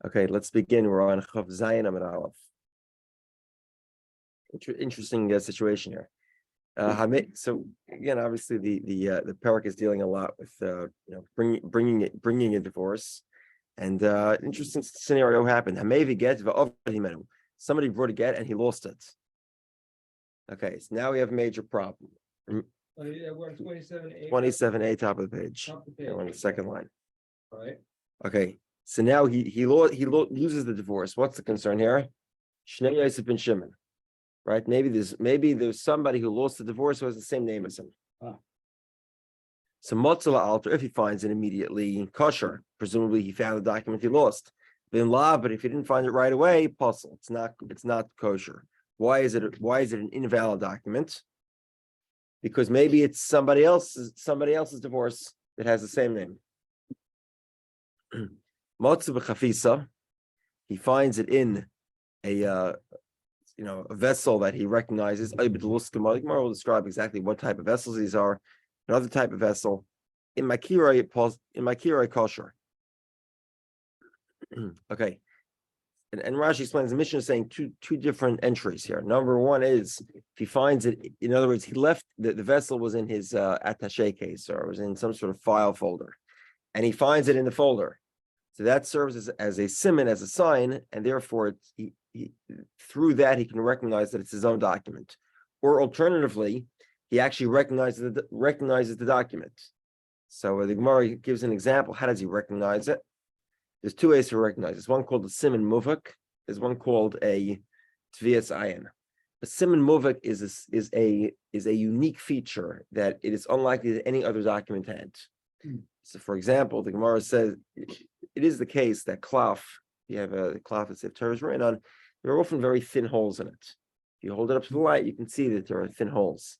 Okay, let's begin. We're on Chav Zayin Amud Aleph. Interesting situation here. So again, obviously the parak is dealing a lot with bringing a divorce, and interesting scenario happened. Somebody brought a get and he lost it. Okay, so now we have a major problem. We're 27A. 27A, top of the page. Top of the page. On the second line. All right. Okay, so now he loses the divorce. What's the concern here? Shnei Yosef ben Shimon, right? Maybe there's somebody who lost the divorce who has the same name as him. So Motzala alter, if he finds it immediately kosher, presumably he found the document he lost. Then la, but if he didn't find it right away, puzzle. It's not kosher. Why is it an invalid document? Because maybe it's somebody else's divorce that has the same name. Motzu b'chafisa, he finds it in a vessel that he recognizes. Gemara will describe exactly what type of vessels these are. Another type of vessel in Makira kosher. Okay, and Rashi explains the Mishnah is saying two different entries here. Number one is if he finds it, in other words, he left the vessel was in his attaché case or was in some sort of file folder, and he finds it in the folder. So that serves as a siman, as a sign, and therefore he through that he can recognize that it's his own document. Or alternatively, he actually recognizes the document. So the Gemara gives an example. How does he recognize it? There's two ways to recognize. There's one called the siman muvak. There's one called a tvias ayin. A siman muvak is a unique feature that it is unlikely that any other document had. So, for example, the Gemara says it is the case that cloth, you have a cloth that's Torah is written on, there are often very thin holes in it. If you hold it up to the light, you can see that there are thin holes.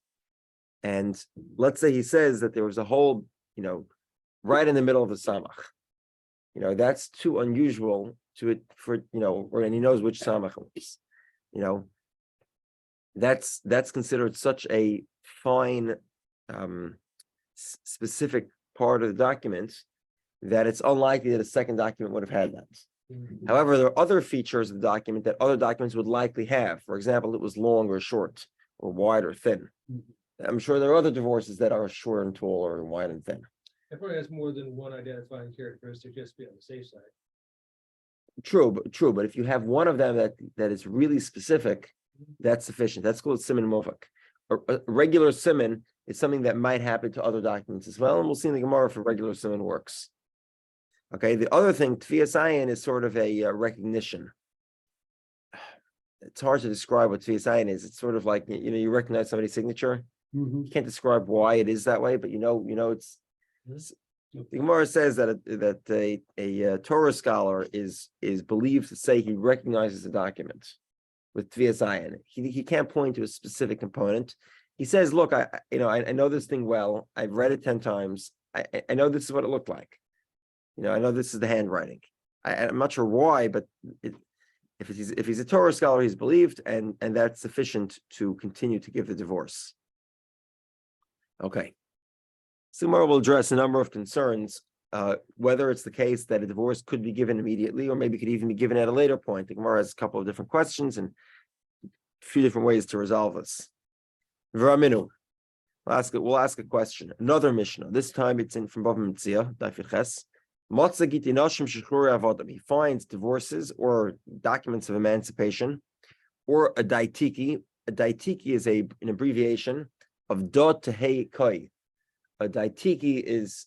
And let's say he says that there was a hole, right in the middle of the samach. That's too unusual and he knows which samach it is. That's considered such a fine, specific part of the document that it's unlikely that a second document would have had that. Mm-hmm. However, there are other features of the document that other documents would likely have. For example, it was long or short, or wide or thin. Mm-hmm. I'm sure there are other divorces that are short and tall or wide and thin. It probably has more than one identifying characteristic just to be on the safe side. True, but if you have one of them that is really specific, that's sufficient. That's called siman movak. A regular siman is something that might happen to other documents as well, and we'll see in the Gemara if a regular siman works. Okay, the other thing, tvias ayin is sort of a recognition. It's hard to describe what tvias ayin is. It's sort of like you recognize somebody's signature. Mm-hmm. You can't describe why it is that way, but it's. The Gemara says that a Torah scholar is believed to say he recognizes the document with tvias ayin. He can't point to a specific component. He says, "Look, I know this thing well. I've read it 10 times. I know this is what it looked like. I know this is the handwriting. I'm not sure why, but if he's a Torah scholar, he's believed, and that's sufficient to continue to give the divorce." Okay. So Gemara will address a number of concerns, whether it's the case that a divorce could be given immediately or maybe could even be given at a later point. The Gemara has a couple of different questions and a few different ways to resolve this. V'raminu. We'll ask a question. Another Mishnah. This time it's from Bava Metzia, Daf Yomi Gittin. He finds divorces or documents of emancipation or a daitiki. A daitiki is an abbreviation of dot to hey koi. A daitiki is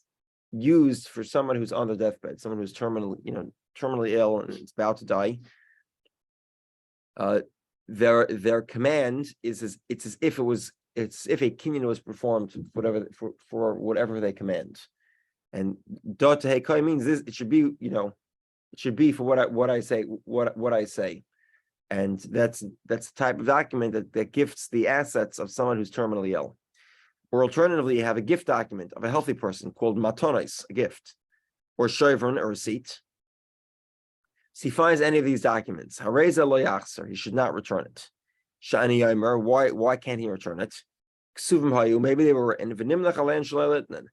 used for someone who's on the deathbed, someone who's terminally ill and is about to die. Their command is as if a kinyan was performed for whatever they command. And dot hekai means this. It should be for what I say, and that's the type of document that gifts the assets of someone who's terminally ill. Or alternatively, you have a gift document of a healthy person called matonis, a gift, or shoivron, a receipt. So he finds any of these documents. Hareza lo yachzer, he should not return it. Shani yomer, why can't he return it? Ksuvim hayu, maybe they were written. V'nimlach alen shalei litnen.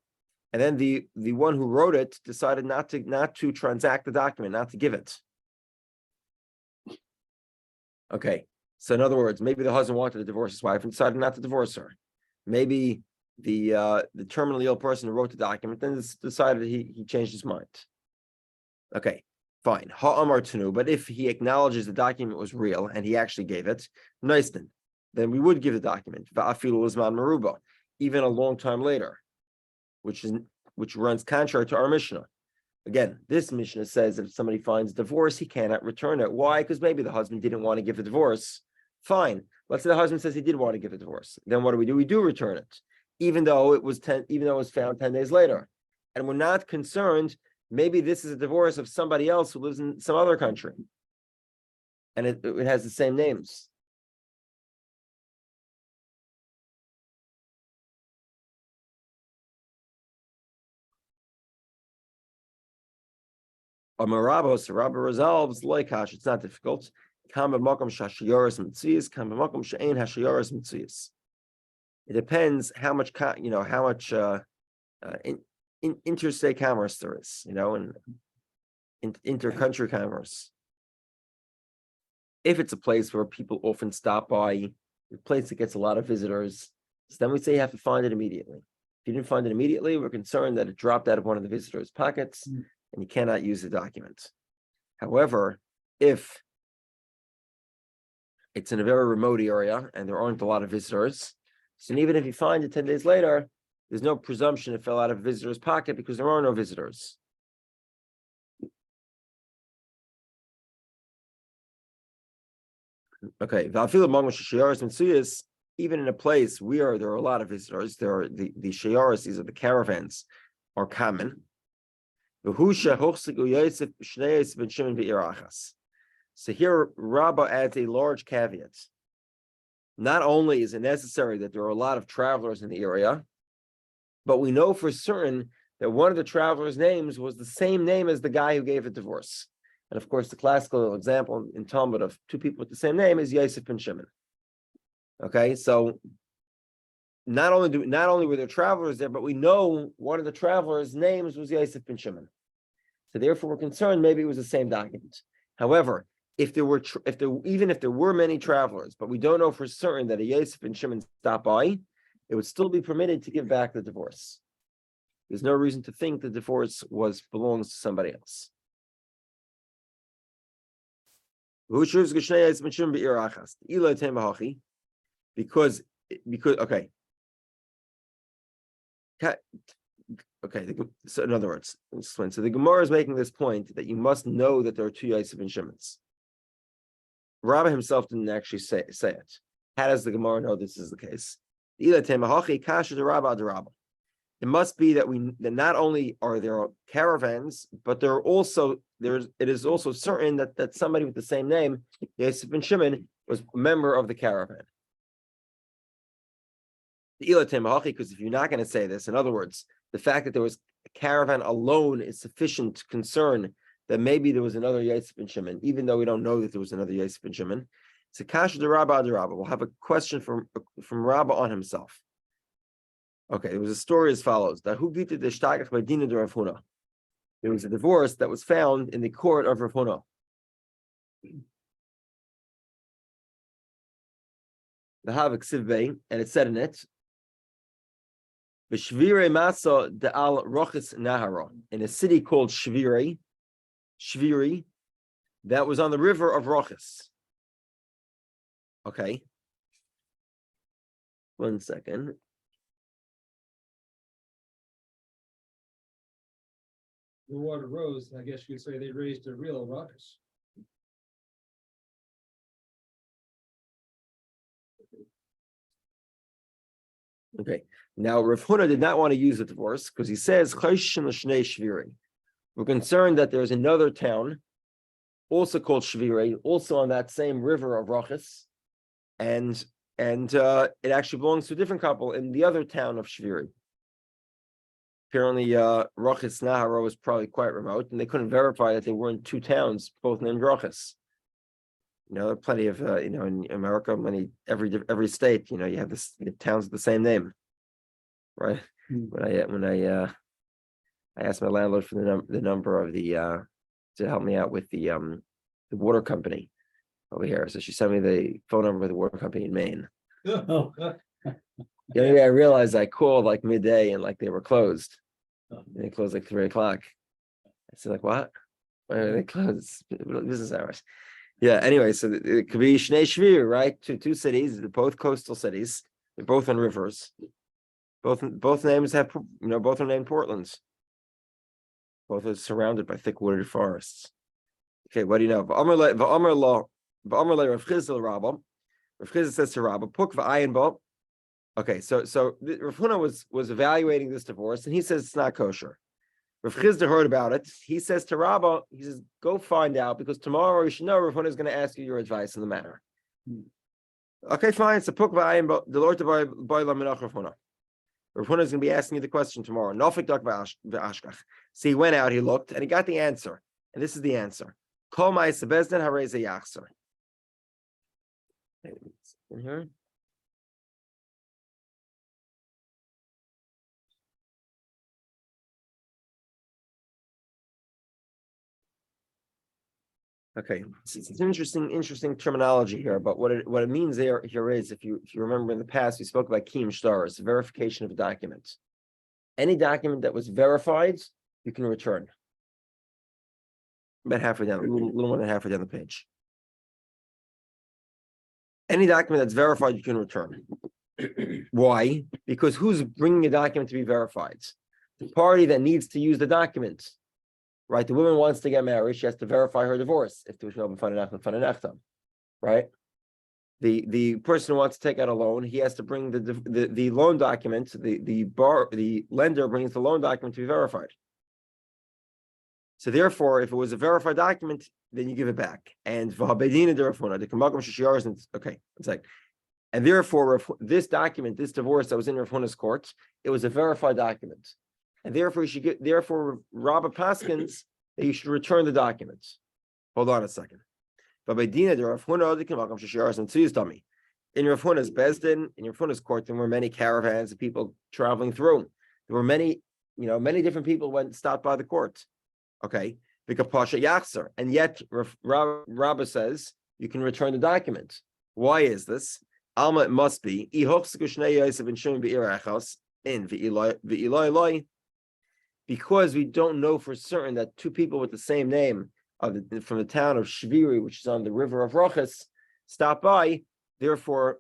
And then the one who wrote it decided not to transact the document, not to give it. Okay. So in other words, maybe the husband wanted to divorce his wife and decided not to divorce her. Maybe the terminally ill person who wrote the document then decided he changed his mind. Okay, fine. Ha'amar tenu, but if he acknowledges the document was real and he actually gave it, nice then we would give the document. Va'afilu l'zman meruba, even a long time later, which runs contrary to our Mishnah. Again, this Mishnah says that if somebody finds divorce, he cannot return it. Why? Because maybe the husband didn't want to give a divorce. Fine. Let's say the husband says he did want to give a divorce. Then what do? We do return it, even though it was found 10 days later. And we're not concerned. Maybe this is a divorce of somebody else who lives in some other country. And it has the same names. Amarabos, Rabba resolves, like Hash, it's not difficult. It depends how much interstate commerce there is, and inter-country commerce. If it's a place where people often stop by, a place that gets a lot of visitors, so then we say you have to find it immediately. If you didn't find it immediately, we're concerned that it dropped out of one of the visitors' pockets and you cannot use the document. However, if it's in a very remote area and there aren't a lot of visitors, so even if you find it 10 days later, there's no presumption it fell out of a visitor's pocket because there are no visitors. Okay, even in a place where there are a lot of visitors, there are the shayaris, these are the caravans, are common. So here Rabbah adds a large caveat. Not only is it necessary that there are a lot of travelers in the area, but we know for certain that one of the travelers' names was the same name as the guy who gave the divorce. And of course, the classical example in Talmud of two people with the same name is Yosef and Shimon. Okay, so not only were there travelers there, but we know one of the travelers' names was Yosef and Shimon. So therefore, we're concerned maybe it was the same document. However, even if there were many travelers, but we don't know for certain that a Yosef and Shimon stopped by, it would still be permitted to give back the divorce. There's no reason to think the divorce belongs to somebody else. Because okay. So in other words, so the Gemara is making this point that you must know that there are two Yosef and Shimons. Rabbi himself didn't actually say it. How does the Gemara know this is the case? It must be that not only are there caravans, but it is also certain that somebody with the same name, Yosef and Shimon, was a member of the caravan. Because if you're not going to say this, in other words, the fact that there was a caravan alone is sufficient concern that maybe there was another Yosef and Shimon, even though we don't know that there was another Yosef and Shimon. It's a kasha de Rabba de Rabba. We'll have a question from Rabba on himself. Okay, there was a story as follows. There was a divorce that was found in the court of Rav Huna. The Havik Sivbei, and it said in it, B'shvire Masa de al Rochis Nahara, in a city called Shviri, that was on the river of Rochis. Okay. 1 second. The water rose, I guess you could say they raised a real ruckus. Okay. Now, Rav Huna did not want to use the divorce because he says, we're concerned that there's another town, also called Shviri, also on that same river of Rochis, and it actually belongs to a different couple in the other town of Shviri. Apparently, Rochis Nahara was probably quite remote, and they couldn't verify that they weren't two towns, both named Rochis. There are plenty of, in America, every state, you have the towns with the same name, right? When I asked my landlord for the number of to help me out with the water company, over here. So she sent me the phone number of the water company in Maine. Oh, The only way I realized I called like midday and like they were closed. And they closed like 3 o'clock. I said, like, what? Why are they closed? Business hours. Yeah, anyway, so it could be Shnei Shvir, right? Two cities, they're both coastal cities. They're both on rivers. Both names have, both are named Portlands. Both are surrounded by thick wooded forests. Okay, what do you know? Rav Chizl Rabbah. Rav Chizl says to Rabbah, Puk v'ayin bo. Okay, so Rav Huna was evaluating this divorce, and he says it's not kosher. Rav Chizl heard about it. He says to Rabbah, he says, go find out, because tomorrow you should know Rav Huna is going to ask you your advice in the matter. Okay, fine. So Puk v'ayin bo, the Lord to buy la minach Rav Huna. Rav Huna is going to be asking you the question tomorrow. Nofik dak v'ashkach. So he went out, he looked, and he got the answer. And this is the answer. Kol ma'aseh bezdin harei ze yachzer. In here. Okay, it's an interesting terminology here, but what it means here is, if you remember in the past, we spoke about kiyum shtaros, verification of a document. Any document that was verified, you can return. About halfway down, a little more than halfway down the page. Any document that's verified, you can return. Why? Because who's bringing a document to be verified? The party that needs to use the document. Right, the woman wants to get married. She has to verify her divorce. If there was no right? The person who wants to take out a loan, he has to bring the loan document. The lender brings the loan document to be verified. So therefore, if it was a verified document, then you give it back. And okay, it's like, and therefore, this document, this divorce that was in Rav Huna's court, it was a verified document. And therefore, Rabbi Paskins, that you should return the documents. Hold on a second. In Rav Huna's Bezdin, in Rav Huna's court, there were many caravans of people traveling through. There were many different people stopped by the court. Okay, and yet Rabbi says you can return the document. Why is this? Alma, it must be because we don't know for certain that two people with the same name from the town of Shviri, which is on the river of Rochas, stop by. Therefore,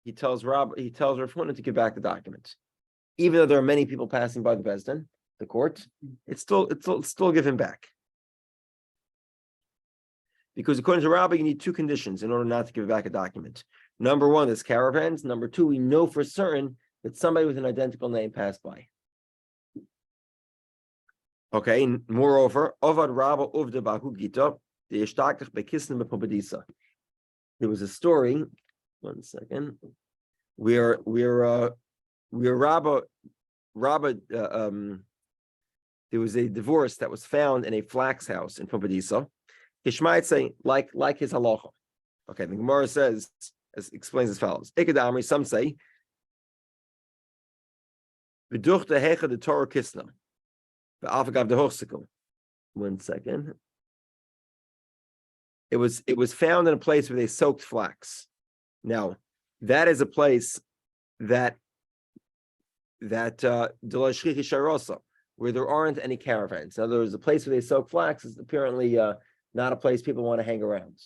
he tells Rav Huna to give back the document, even though there are many people passing by the Bezdin, the court. It's still give him back, because according to Rabbi, you need two conditions in order not to give back a document. Number one, there's caravans. Number two, we know for certain that somebody with an identical name passed by. Okay, and moreover, Ovad Rabba Uvda Bahu Gita, the Ishtakach Bekisn Bepobadisa. There was a story, one second, where Rabba, there was a divorce that was found in a flax house in Pobadisa. Kishmaite say, like his halacha. Okay, the Gemara explains as follows. Ikadamri, some say, V'duchta hecha the Torah kisna. One second. It was found in a place where they soaked flax. Now, that is a place that where there aren't any caravans. In other words, the place where they soak flax is apparently not a place people want to hang around.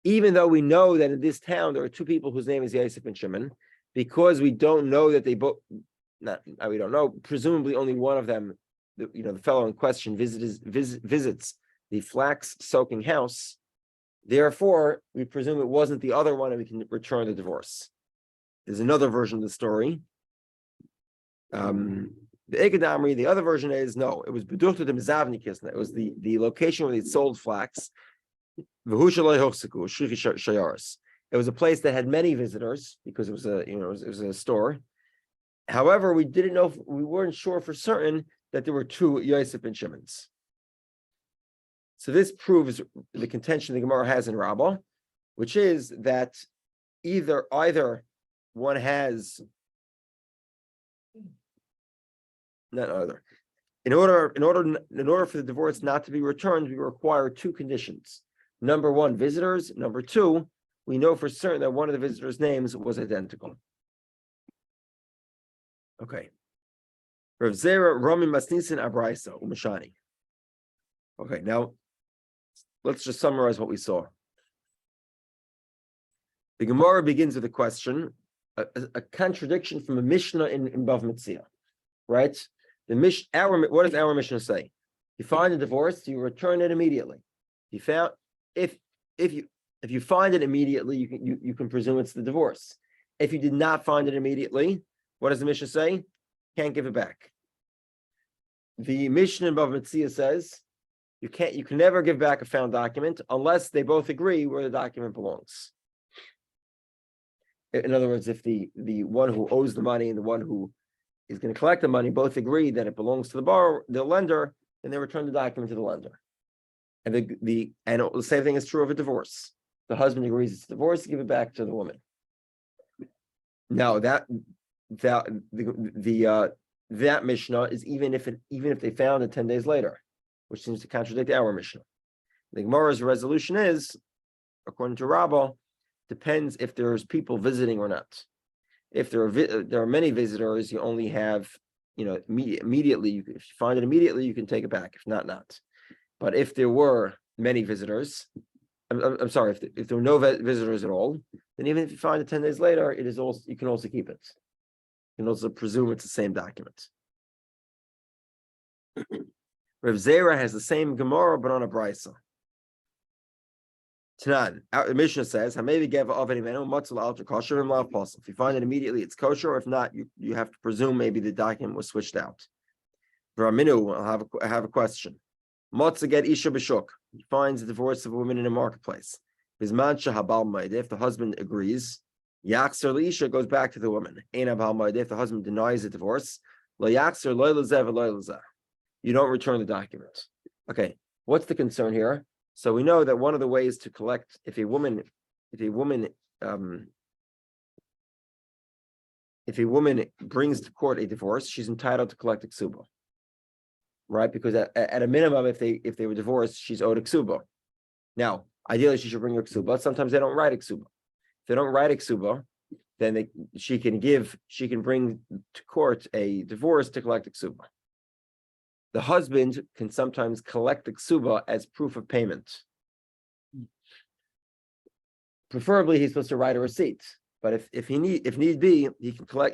Even though we know that in this town there are two people whose name is Yosef and Shimon, because we don't know that they both. We don't know. Presumably, only one of them, the fellow in question, visits the flax soaking house. Therefore, we presume it wasn't the other one, and we can return the divorce. There's another version of the story. The Ekadamri, the other version is no. It was Beduchta de Mizavni Kisna. It was the location where they sold flax. It was a place that had many visitors because it was a store. However, we weren't sure for certain that there were two Yosef and Shimon's. So this proves the contention the Gemara has in Rabbah, which is that either one has not other. In order for the divorce not to be returned, we require two conditions. Number one, visitors. Number two, we know for certain that one of the visitors' names was identical. Okay. Rav Zera Rami Masnisin Abraisa Umashani. Okay, now let's just summarize what we saw. The Gemara begins with a question, a contradiction from a Mishnah in Bav Metzia, right? What does our Mishnah say? You find a divorce, you return it immediately. If you find it immediately, you can presume it's the divorce. If you did not find it immediately, what does the Mishnah say? Can't give it back. The Mishnah in Bav Metzia says you can never give back a found document unless they both agree where the document belongs. In other words, if the one who owes the money and the one who is going to collect the money both agree that it belongs to the lender, then they return the document to the lender. And the same thing is true of a divorce. The husband agrees it's a divorce, give it back to the woman. Now that Mishnah is even if they found it 10 days later, which seems to contradict our Mishnah. The Gemara's resolution is, according to Rabbah, depends if there's people visiting or not. If there are many visitors, you only have, immediately. If you find it immediately, you can take it back. If not, not. But if there were many visitors, I'm sorry, if there were no visitors at all, then even if you find it 10 days later, you can also keep it. You can also presume it's the same document. Rav Zera has the same Gemara, but on a brisa. Tanan, the Mishnah says, if you find it immediately, it's kosher, or if not, you have to presume maybe the document was switched out. V'raminu, I have a question. Motza get isha b'shuk. He finds the divorce of a woman in a marketplace. Bizmancha habal ma'id. If the husband agrees, yakser l'isha goes back to the woman. Ein habal ma'id. If the husband denies the divorce, lo yakser lo l'zeh v'lo l'zeh. You don't return the document. Okay, what's the concern here? So we know that one of the ways to collect, if a woman brings to court a divorce, she's entitled to collect a ksuba, right? Because at a minimum, if they were divorced, she's owed a ksuba. Now, ideally, she should bring her ksuba. Sometimes they don't write a ksuba. If they don't write a ksuba, then she can bring to court a divorce to collect a ksuba. The husband can sometimes collect the ksuba as proof of payment. Preferably, he's supposed to write a receipt. But if need be, he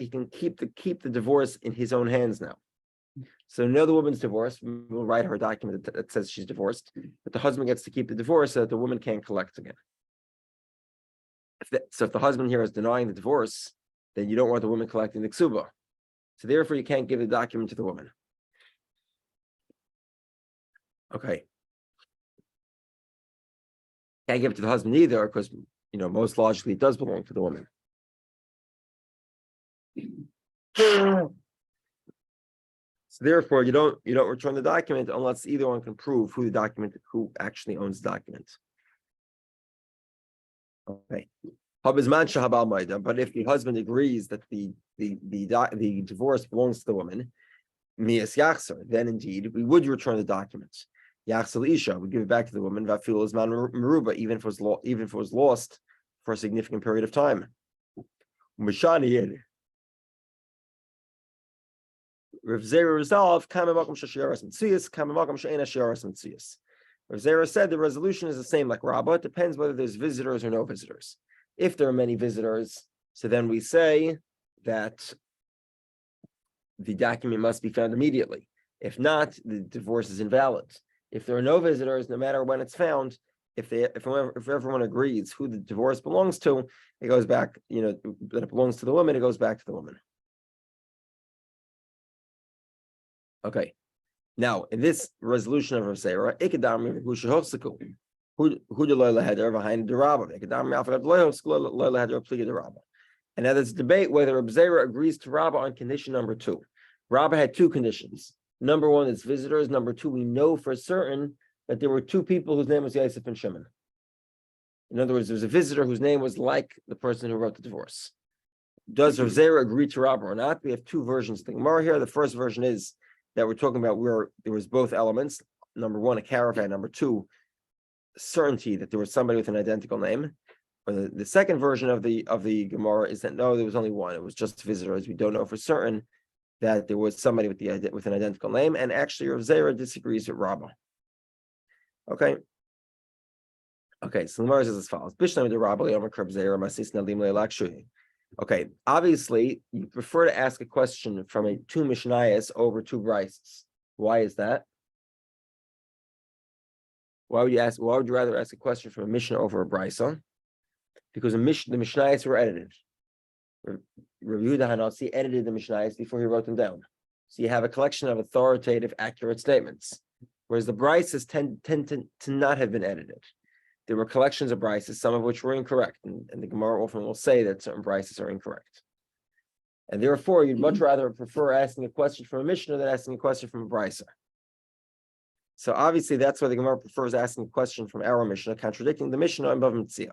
can keep the divorce in his own hands now. So the woman's divorced, we'll write her a document that says she's divorced, but the husband gets to keep the divorce so that the woman can't collect again. If the husband here is denying the divorce, then you don't want the woman collecting the ksuba. So therefore, you can't give the document to the woman. Okay. Can't give it to the husband either, because most logically it does belong to the woman. So therefore, you don't return the document unless either one can prove who actually owns the document. Okay. But if the husband agrees that the divorce belongs to the woman, then indeed we would return the documents. Yachsel Isha, we give it back to the woman. Vafil is man meruba, even if it was lost for a significant period of time. Mishani Rav Zera resolved, Rav Zera said the resolution is the same like Rabbah. It depends whether there's visitors or no visitors. If there are many visitors, so then we say that the document must be found immediately. If not, the divorce is invalid. If there are no visitors, no matter when it's found, if everyone agrees who the divorce belongs to, it goes back, that it belongs to the woman, it goes back to the woman. Okay. Now, in this resolution of Rav Zera, and now there's a debate whether Rav Zera agrees to Rabbah on condition number 2. Rabbah had 2 conditions. Number 1, it's visitors. Number 2, we know for certain that there were 2 people whose name was Yosef and Shimon. In other words, there's a visitor whose name was like the person who wrote the divorce. Does Rav Zera agree to Rabbah or not? We have 2 versions of the Gemara here. The first version is that we're talking about where there was both elements. Number 1, a caravan. Number 2, certainty that there was somebody with an identical name. Or the second version of the Gemara is that no, there was only one. It was just visitors. We don't know for certain that there was somebody with an identical name. And actually, Rav Zera disagrees with Rabbah. Okay. Okay, so the Gemara says as follows: Okay, obviously, you prefer to ask a question from two Mishnayos over two Brises. Why is that? Why would you rather ask a question from a Mishnah over a Brisa? Because the Mishnayos were edited. Rabbi Yehudah Hanasi edited the Mishnayos before he wrote them down. So you have a collection of authoritative, accurate statements. Whereas the Brises tend to not have been edited. There were collections of Brises, some of which were incorrect. And the Gemara often will say that certain Brises are incorrect. And therefore, you'd much rather prefer asking a question from a Mishnah than asking a question from a Brisa. So obviously, that's why the Gemara prefers asking a question from our Mishnah, contradicting the Mishnah in Bava Metzia.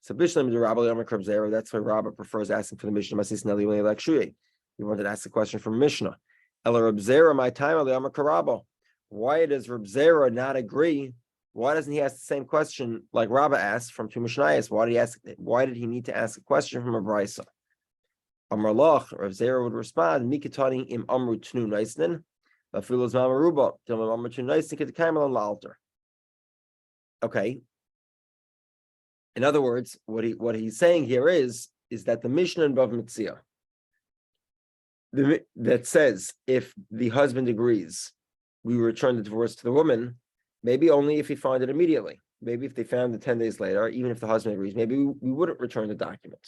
So Bishlam de Rabbi Yom Zera, that's why Rabbi prefers asking for the Mishnah. Masis Neli Lek Shui. He wanted to ask a question from Mishnah. Ela Reb Zera, my time Yom Karabo. Why does Reb Zera not agree? Why doesn't he ask the same question like Rabbi asked from two Mishnayos? Why did he need to ask a question from a Brisa? Amar Loch, Reb Zera would respond, Mikatani im Amru Tnu Naisnin, Lafilus Mamaruba, Tilma Amru Tnu Naisnin Kitakamal and Lalter. Okay. In other words, what he's saying here is that the Mishnah in Bava Metzia that says if the husband agrees, we return the divorce to the woman, maybe only if he found it immediately. Maybe if they found it 10 days later, even if the husband agrees, maybe we wouldn't return the document.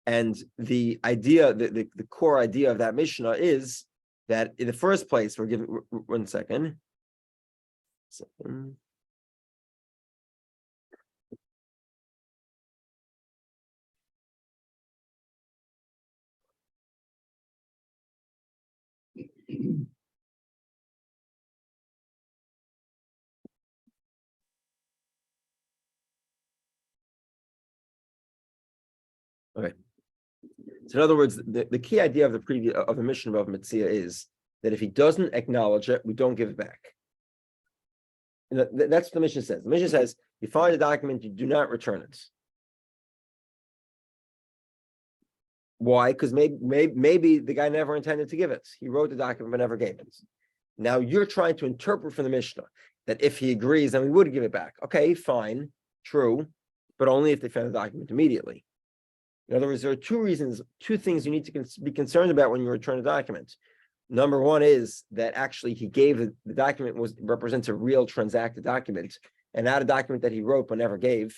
And the idea, the core idea of that Mishnah is that in the first place, we're giving, one second. Okay. So in other words, the key idea of the mission of Metzia is that if he doesn't acknowledge it, we don't give it back. And that's what the mission says. The mission says you find a document, you do not return it. Why? Because maybe the guy never intended to give it. He wrote the document but never gave it. Now you're trying to interpret from the Mishnah that if he agrees, then we would give it back. Okay, fine, true, but only if they found the document immediately. In other words, there are two things you need to be concerned about when you return a document. Number one is that actually he gave the document represents a real transacted document and not a document that he wrote but never gave.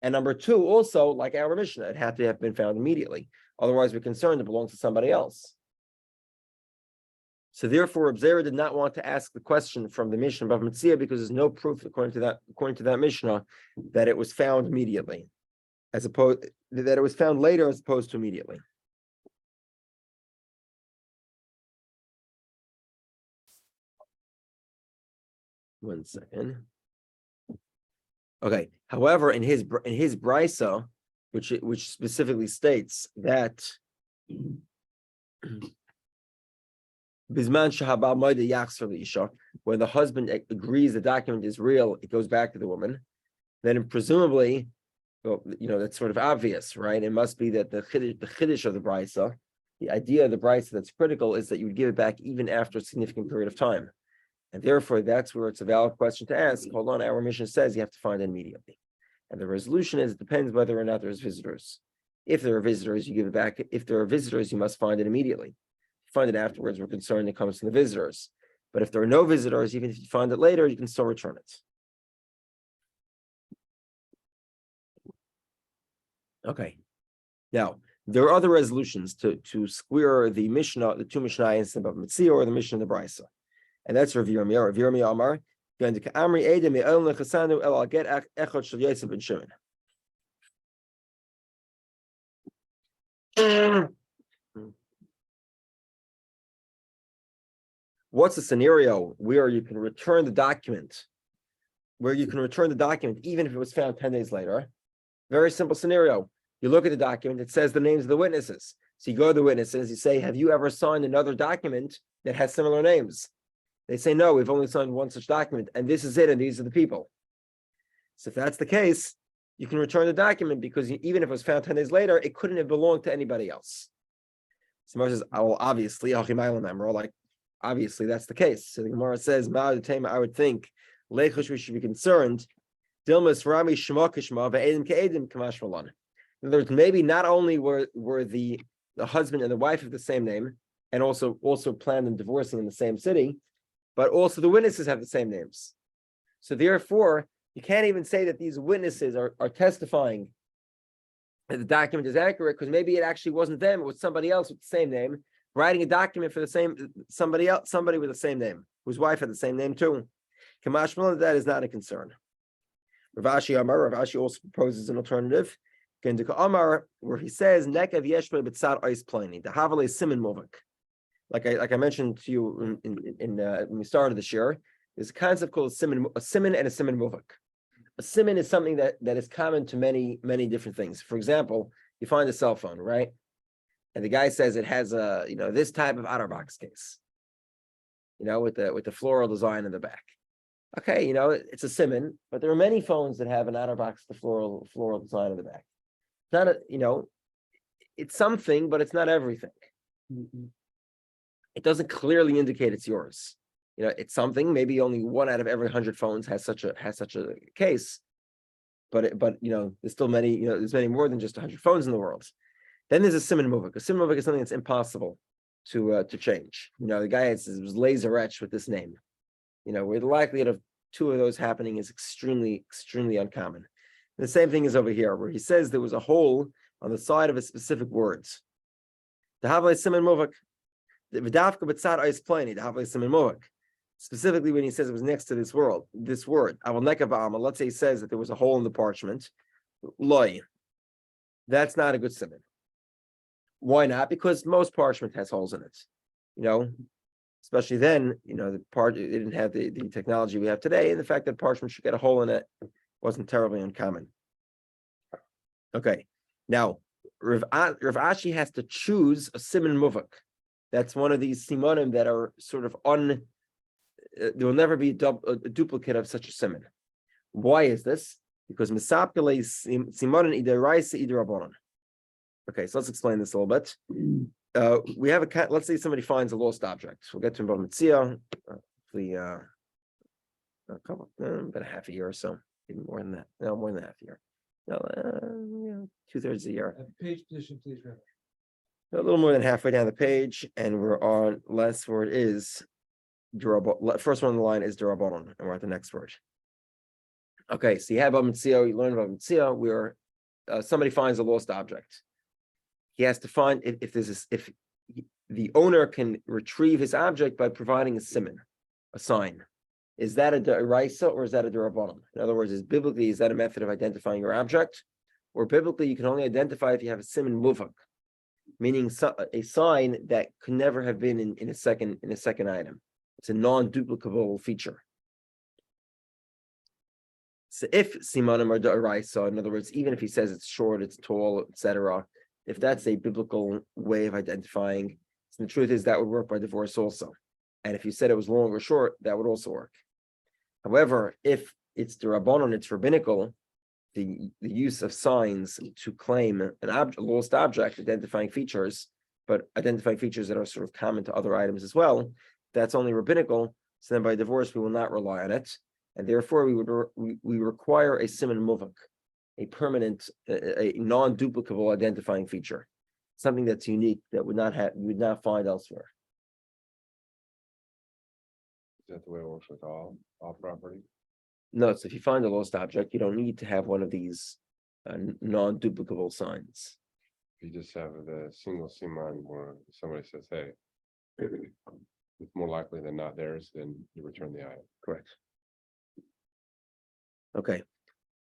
And number two, also like our Mishnah, it had to have been found immediately. Otherwise, we're concerned it belongs to somebody else. So therefore, Reb Zera did not want to ask the question from the Mishnah of Metzia because there's no proof according to that Mishnah that it was found immediately, as opposed that it was found later as opposed to immediately. One second. Okay. However, in his brisa, which specifically states that Bisman shahabal moide yachsar leisha, when the husband agrees the document is real, it goes back to the woman. Then presumably, well, that's sort of obvious, right? It must be that the chiddush of the brisa, the idea of the brisa that's critical is that you would give it back even after a significant period of time. And therefore, that's where it's a valid question to ask. Hold on, our mission says you have to find it immediately. And the resolution is, it depends whether or not there's visitors. If there are visitors, you give it back. If there are visitors, you must find it immediately. If you find it afterwards, we're concerned it comes from the visitors. But if there are no visitors, even if you find it later, you can still return it. Okay. Now, there are other resolutions to square the Mishnah, the two Mishnayos of Metzia or the Mishnah of the Brisa. And that's Rav Yomi. Rav Yomi Amar, what's the scenario where you can return the document? Even if it was found 10 days later. Very simple scenario. You look at the document, it says the names of the witnesses. So you go to the witnesses, you say, have you ever signed another document that has similar names? They say, no, we've only signed one such document, and this is it, and these are the people. So if that's the case, you can return the document because even if it was found 10 days later, it couldn't have belonged to anybody else. So Gemara says, well, obviously, like, obviously that's the case. So the Gemara says, I would think, we should be concerned. In other words, maybe not only were the husband and the wife of the same name, and also planned on divorcing in the same city, but also the witnesses have the same names. So therefore, you can't even say that these witnesses are testifying that the document is accurate, because maybe it actually wasn't them, it was somebody else with the same name, writing a document for the same somebody with the same name, whose wife had the same name too. Kamashmal, that is not a concern. Rav Ashi also proposes an alternative, where he says, "Nekav yeshba b'tzad ois plani." The havale siman movak. Like I mentioned to you in when we started this year, there's a concept called a siman and a siman movak. A siman is something that is common to many different things. For example, you find a cell phone, right? And the guy says it has a this type of OtterBox case, with the floral design in the back. Okay, it's a siman, but there are many phones that have an OtterBox, the floral design in the back. Not it's something, but it's not everything. Mm-hmm. It doesn't clearly indicate it's yours. It's something. Maybe only 1 out of every 100 phones has such a case, but there's still many. There's many more than just 100 phones in the world. Then there's a siman muvak. A siman muvak is something that's impossible to change. The guy was laser etched with this name. Where the likelihood of 2 of those happening is extremely uncommon. The same thing is over here, where he says there was a hole on the side of a specific word. The havle siman muvak. The v'dafka b'tzad ois plani. The havle siman muvak. Specifically, when he says it was next to this word. Let's say he says that there was a hole in the parchment. Loy. That's not a good siman. Why not? Because most parchment has holes in it. Especially then, it didn't have the technology we have today, and the fact that parchment should get a hole in it wasn't terribly uncommon. Okay, now Rav Ashi has to choose a siman muvak. That's one of these simonim that are sort of there will never be a duplicate of such a siman. Why is this? Because misapile simonim either raisa either abonon. Okay, so let's explain this a little bit. We have let's say somebody finds a lost object. We'll get to Bava Metzia, hopefully about a half a year or so, even more than that. No, more than half a year. No, 2/3 of the year. Page position, please, Rabbi. A little more than halfway down the page, and we're on last word is durabon. First one on the line is durabonon, and we're at the next word. Okay, so you have Bava Metzia, you learn about Metzia, where somebody finds a lost object. He has to find if the owner can retrieve his object by providing a siman, a sign. Is that a deraisa or is that a derabanan? In other words, is that a method of identifying your object? Or biblically, you can only identify if you have a siman muvak, meaning a sign that could never have been in a second item. It's a non-duplicable feature. So if simanim are deraisa, in other words, even if he says it's short, it's tall, etc., if that's a biblical way of identifying, the truth is that would work by divorce also. And if you said it was long or short, that would also work. However, if it's derabanan, it's rabbinical, the use of signs to claim a lost object, identifying features, but identifying features that are sort of common to other items as well, that's only rabbinical. So then by divorce, we will not rely on it. And therefore, we require a siman muvak, a permanent, a non-duplicable identifying feature, something that's unique that would not find elsewhere. Is that the way it works with all property? No, so if you find a lost object, you don't need to have one of these non-duplicable signs. You just have the single siman where somebody says, "Hey, it's more likely than not theirs," then you return the item. Correct. Okay.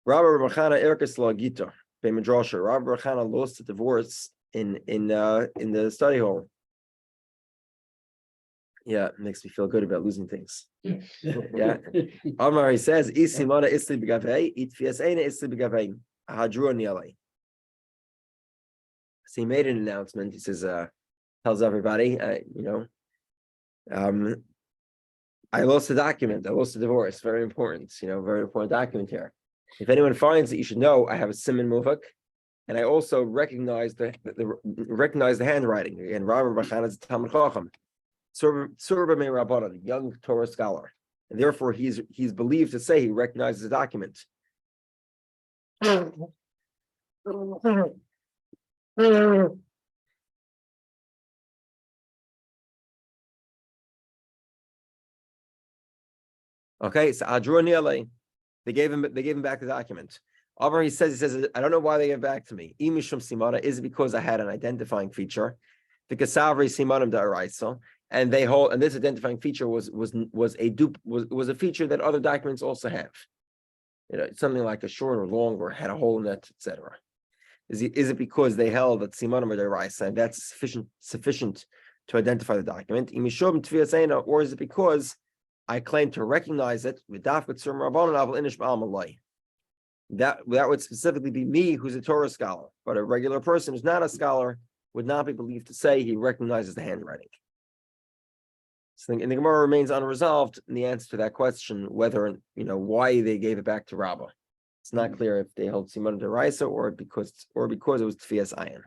Rabbi Rechana Erkes La Gita, Bemidrasha. Rabbi Rechana lost the divorce in the study hall. Yeah, it makes me feel good about losing things. Yeah. Amar, he says, Isimana isli b'gavei, itfiaseina isli b'gavei, ahadru nialei. So he made an announcement. He says, tells everybody, I lost the document. I lost the divorce. Very important, very important document here. If anyone finds it, you should know I have a siman muvak, and I also recognize the handwriting. And Rabbi Bachan is a Talmud Chacham, Surba Me Rabbanan, a young Torah scholar, and therefore he's believed to say he recognizes the document. Okay, so Adroniele, they gave him back the document. However, he says, I don't know why they gave it back to me. Imishum Simana, is it because I had an identifying feature? Because Savri Simanum Da'araisa, and this identifying feature was a feature that other documents also have. Something like a short or long or had a hole in it, etc. Is it because they held that Simanum Da'araisa, and that's sufficient to identify the document? Imishum Tviasena, or is it because I claim to recognize it with Daf that would specifically be me, who's a Torah scholar, but a regular person who's not a scholar would not be believed to say he recognizes the handwriting. So the Gemara remains unresolved in the answer to that question, whether why they gave it back to Rabbah. It's not clear if they held Siman Deraisa or because it was Tfias Ayin.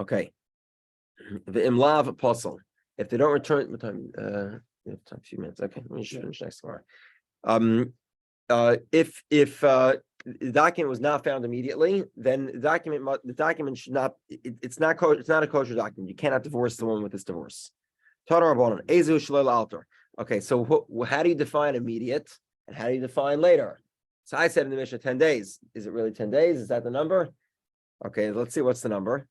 Okay, the Imlav Apostle. If they don't return, what time? We have time, a few minutes. Okay, let me finish next tomorrow. If the document was not found immediately, then the document should not. It's not a kosher document. You cannot divorce the woman with this divorce. Okay, so how do you define immediate and how do you define later? So I said in the Mishnah 10 days. Is it really 10 days? Is that the number? Okay, let's see what's the number.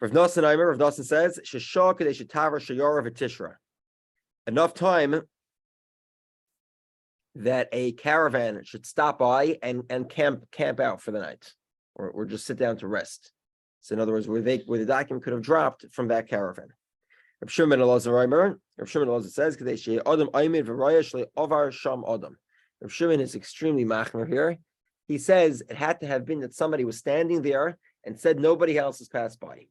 Rav Nosson says, enough time that a caravan should stop by and camp out for the night, or just sit down to rest. So in other words, where the document could have dropped from that caravan. Rav Shimon Elazar says, Rav Shimon is extremely machmer here. He says it had to have been that somebody was standing there and said nobody else has passed by.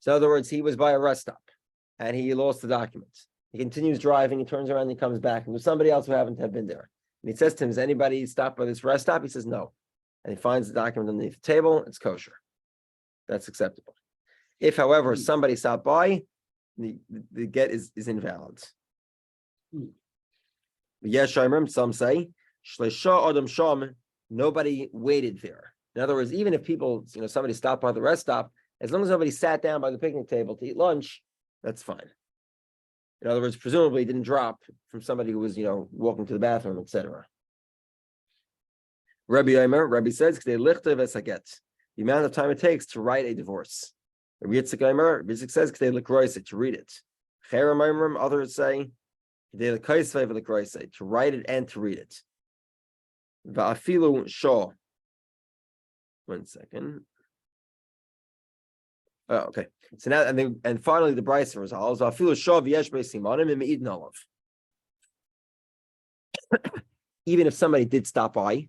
So in other words, he was by a rest stop and he lost the document. He continues driving, he turns around, and he comes back, and there's somebody else who happened to have been there. And he says to him, has anybody stopped by this rest stop? He says no. And he finds the document underneath the table, it's kosher. That's acceptable. If, however, somebody stopped by, the get is invalid. Yes, some say, nobody waited there. In other words, even if people, somebody stopped by the rest stop, as long as nobody sat down by the picnic table to eat lunch, that's fine. In other words, presumably it didn't drop from somebody who was, walking to the bathroom, etc. Rabbi says, the amount of time it takes to write a divorce. Rabbi says, to read it. Others say, to write it and to read it. One second. Oh, okay. So now, and finally, the Brisa resolves. Even if somebody did stop by,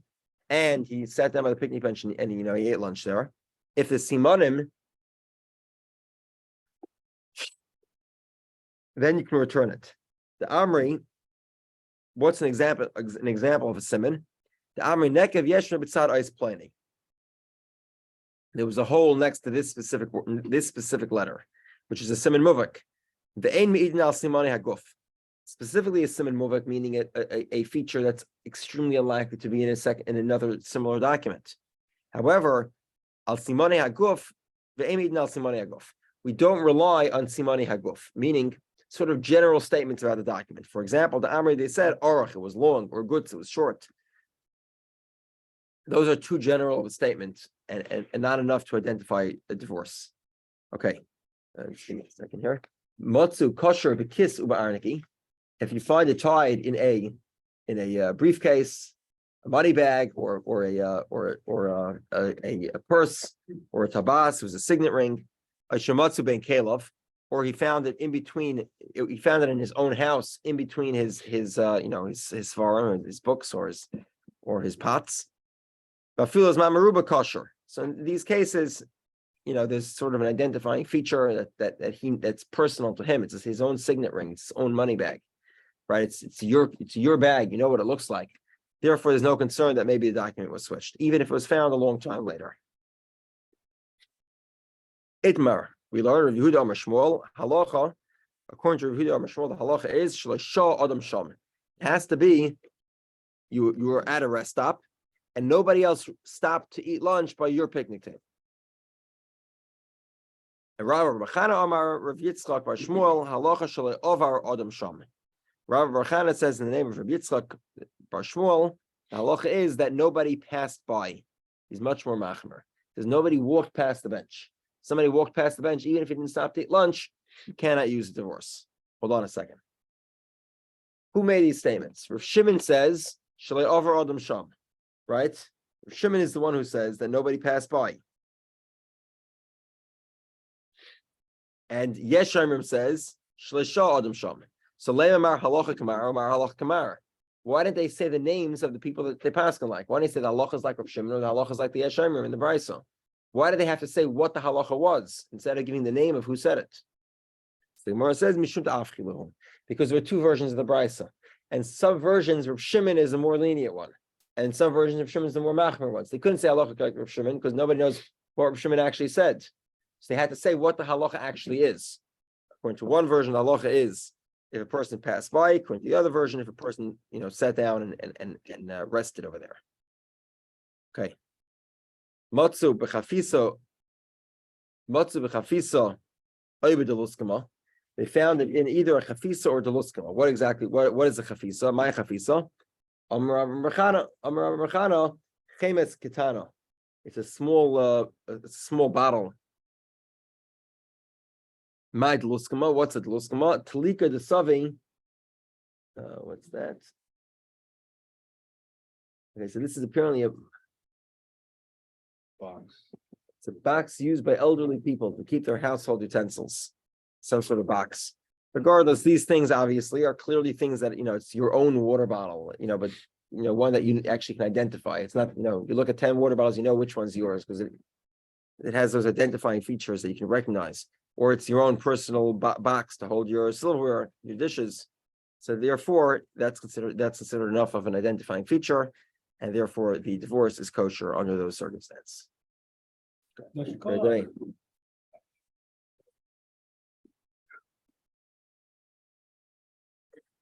and he sat down by the picnic bench and he ate lunch there, if the simanim, then you can return it. The Amri, what's an example of a siman? The Amri nekev yeshna b'tzad ois plani. There was a hole next to this specific letter, which is a siman muvak. The ein me'idin al simani haguf. Specifically a siman muvak, meaning a feature that's extremely unlikely to be in another similar document. However, al simani haguf, the ein me'idin al simani haguf. We don't rely on simani haguf, meaning sort of general statements about the document. For example, the Amri, they said orach, it was long, or gutz, it was short. Those are too general of a statement and not enough to identify a divorce. Okay, give me a second here. Matzu kosher v'kis u'ba'arniki. If you find it tied in a briefcase, a money bag, or a purse, or a tabas, it was a signet ring, a shematzu ben kelev, or he found it in between. He found it in his own house, in between his svarim, his books, or his pots. So in these cases, there's sort of an identifying feature that's personal to him. It's his own signet ring, it's his own money bag, right? It's your bag. You know what it looks like. Therefore, there's no concern that maybe the document was switched, even if it was found a long time later. Itmar, we learn Rabbi Yehudah Amar Shmuel halacha. According to Rabbi Yehudah Amar Shmuel, the halacha is shloisha adam sham. It has to be you were at a rest stop, and nobody else stopped to eat lunch by your picnic table. And Rabbi Barchana Amar Rav Yitzchak Bar Shmuel halacha shalei ovar adam sham. Rabbi Barchana says in the name of Rabbi Yitzchak Bar Shmuel, the halacha is that nobody passed by. He's much more machmer. Because nobody walked past the bench. Somebody walked past the bench, even if he didn't stop to eat lunch, you cannot use the divorce. Hold on a second. Who made these statements? Rav Shimon says, Shalei over Adam Sham, right? Rav Shimon is the one who says that nobody passed by. And Yeshayim says, Shalei Shah Adam Sham. So Le'amar halacha kamar, Amar halacha kamar. Why did they say the names of the people that they pass on like? Why did they say the halacha is like Rav Shimon or the halacha is like the Yeshayim in the Brisa? Why did they have to say what the halacha was instead of giving the name of who said it? So the Gemara says Mishum ta'afchiluhum, because there were two versions of the Brisa, and some versions Rav Shimon is the more lenient one, and some versions of Shimon is the more machmer ones. They couldn't say halacha like Rav Shimon because nobody knows what Rav Shimon actually said, so they had to say what the halacha actually is. According to one version, the halacha is if a person passed by. According to the other version, if a person sat down and rested over there. Okay. Matzu b'chafisa, they found it in either a chafisa or deluskama. What exactly? What is a chafisa? My chafisa. Amar Merchana, chemes kitana. It's a small bottle. My deluskama. What's a deluskama? Talika de savi. What's that? Okay, so this is apparently a box. It's a box used by elderly people to keep their household utensils. Some sort of box. Regardless, these things obviously are clearly things that it's your own water bottle, but one that you actually can identify. It's not, you look at 10 water bottles, which one's yours because it has those identifying features that you can recognize. Or it's your own personal box to hold your silverware, your dishes. So therefore, that's considered enough of an identifying feature. And therefore, the divorce is kosher under those circumstances. Much Good day.